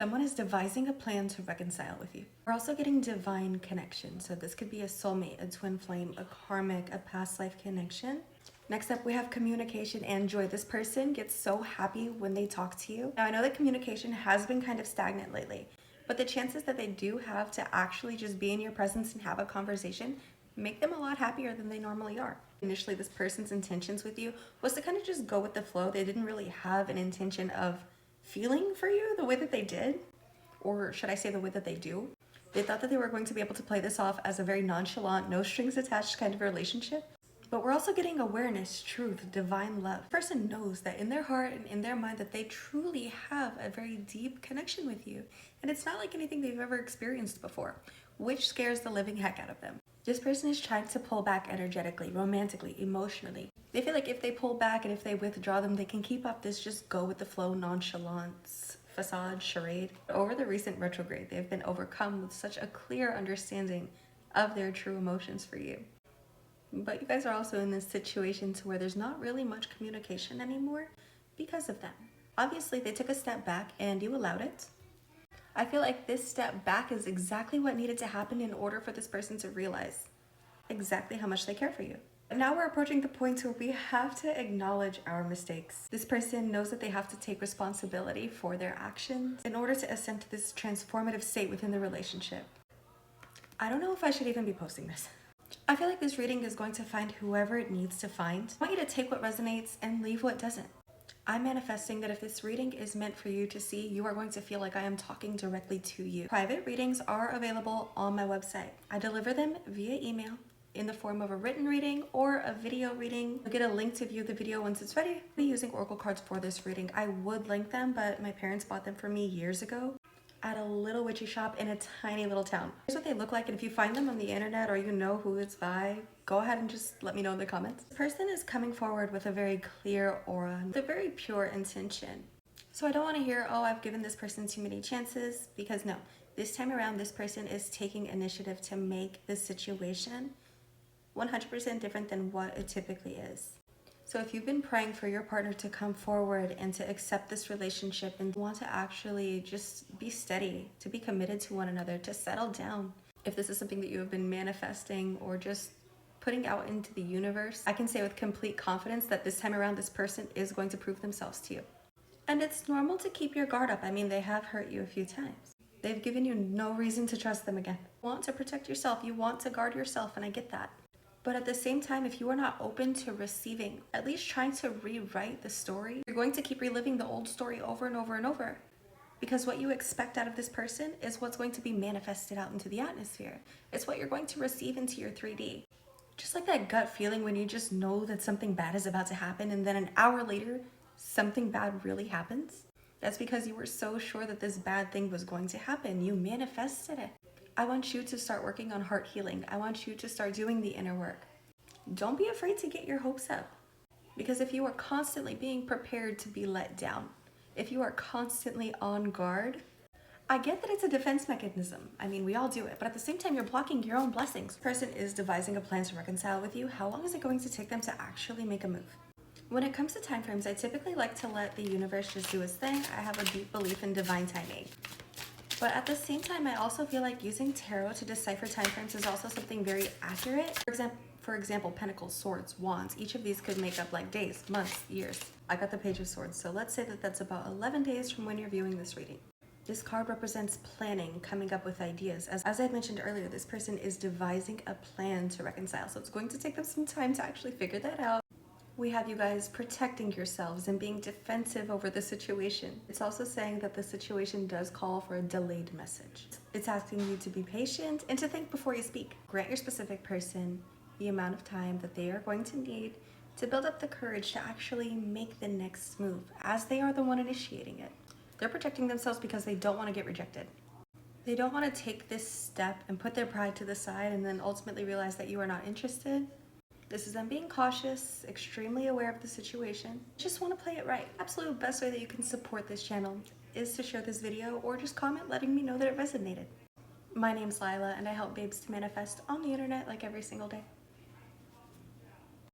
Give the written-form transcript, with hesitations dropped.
Someone is devising a plan to reconcile with you. We're also getting divine connection. So this could be a soulmate, a twin flame, a karmic, a past life connection. Next up, we have communication and joy. This person gets so happy when they talk to you. Now, I know that communication has been kind of stagnant lately, but the chances that they do have to actually just be in your presence and have a conversation make them a lot happier than they normally are. Initially, this person's intentions with you was to kind of just go with the flow. They didn't really have an intention of feeling for you the way that they did, or should I say the way that they do. They thought that they were going to be able to play this off as a very nonchalant, no strings attached kind of relationship. But we're also getting awareness, truth, divine love. The person knows that in their heart and in their mind that they truly have a very deep connection with you. And it's not like anything they've ever experienced before, which scares the living heck out of them. This person is trying to pull back energetically, romantically, emotionally. They feel like if they pull back and if they withdraw them, they can keep up this just go with the flow nonchalance, facade, charade. Over the recent retrograde, they've been overcome with such a clear understanding of their true emotions for you. But you guys are also in this situation to where there's not really much communication anymore because of them. Obviously, they took a step back and you allowed it. I feel like this step back is exactly what needed to happen in order for this person to realize exactly how much they care for you. Now we're approaching the point where we have to acknowledge our mistakes. This person knows that they have to take responsibility for their actions in order to ascend to this transformative state within the relationship. I don't know if I should even be posting this. I feel like this reading is going to find whoever it needs to find. I want you to take what resonates and leave what doesn't. I'm manifesting that if this reading is meant for you to see, you are going to feel like I am talking directly to you. Private readings are available on my website. I deliver them via email in the form of a written reading or a video reading. You'll get a link to view the video once it's ready. I'll be using oracle cards for this reading. I would link them, but my parents bought them for me years ago at a little witchy shop in a tiny little town. Here's what they look like, and if you find them on the internet or you know who it's by, go ahead and just let me know in the comments. The person is coming forward with a very clear aura, with a very pure intention. So I don't want to hear, oh, I've given this person too many chances, because no, this time around, this person is taking initiative to make this situation 100% different than what it typically is. So if you've been praying for your partner to come forward and to accept this relationship and want to actually just be steady, to be committed to one another, to settle down, if this is something that you have been manifesting or just putting out into the universe, I can say with complete confidence that this time around, this person is going to prove themselves to you. And it's normal to keep your guard up. I mean, they have hurt you a few times. They've given you no reason to trust them again. You want to protect yourself. You want to guard yourself, and I get that. But at the same time, if you are not open to receiving, at least trying to rewrite the story, you're going to keep reliving the old story over and over and over. Because what you expect out of this person is what's going to be manifested out into the atmosphere. It's what you're going to receive into your 3D. Just like that gut feeling when you just know that something bad is about to happen and then an hour later, something bad really happens. That's because you were so sure that this bad thing was going to happen. You manifested it. I want you to start working on heart healing. I want you to start doing the inner work. Don't be afraid to get your hopes up. Because if you are constantly being prepared to be let down, if you are constantly on guard, I get that it's a defense mechanism. I mean, we all do it, but at the same time, you're blocking your own blessings. The person is devising a plan to reconcile with you. How long is it going to take them to actually make a move? When it comes to timeframes, I typically like to let the universe just do its thing. I have a deep belief in divine timing. But at the same time, I also feel like using tarot to decipher timeframes is also something very accurate. For example, pentacles, swords, wands, each of these could make up like days, months, years. I got the page of swords, so let's say that that's about 11 days from when you're viewing this reading. This card represents planning, coming up with ideas. As I mentioned earlier, this person is devising a plan to reconcile, so it's going to take them some time to actually figure that out. We have you guys protecting yourselves and being defensive over the situation. It's also saying that the situation does call for a delayed message. It's asking you to be patient and to think before you speak. Grant your specific person the amount of time that they are going to need to build up the courage to actually make the next move, as they are the one initiating it. They're protecting themselves because they don't want to get rejected. They don't want to take this step and put their pride to the side and then ultimately realize that you are not interested. This is them being cautious, extremely aware of the situation. Just want to play it right. Absolute best way that you can support this channel is to share this video or just comment letting me know that it resonated. My name's Lila and I help babes to manifest on the internet like every single day.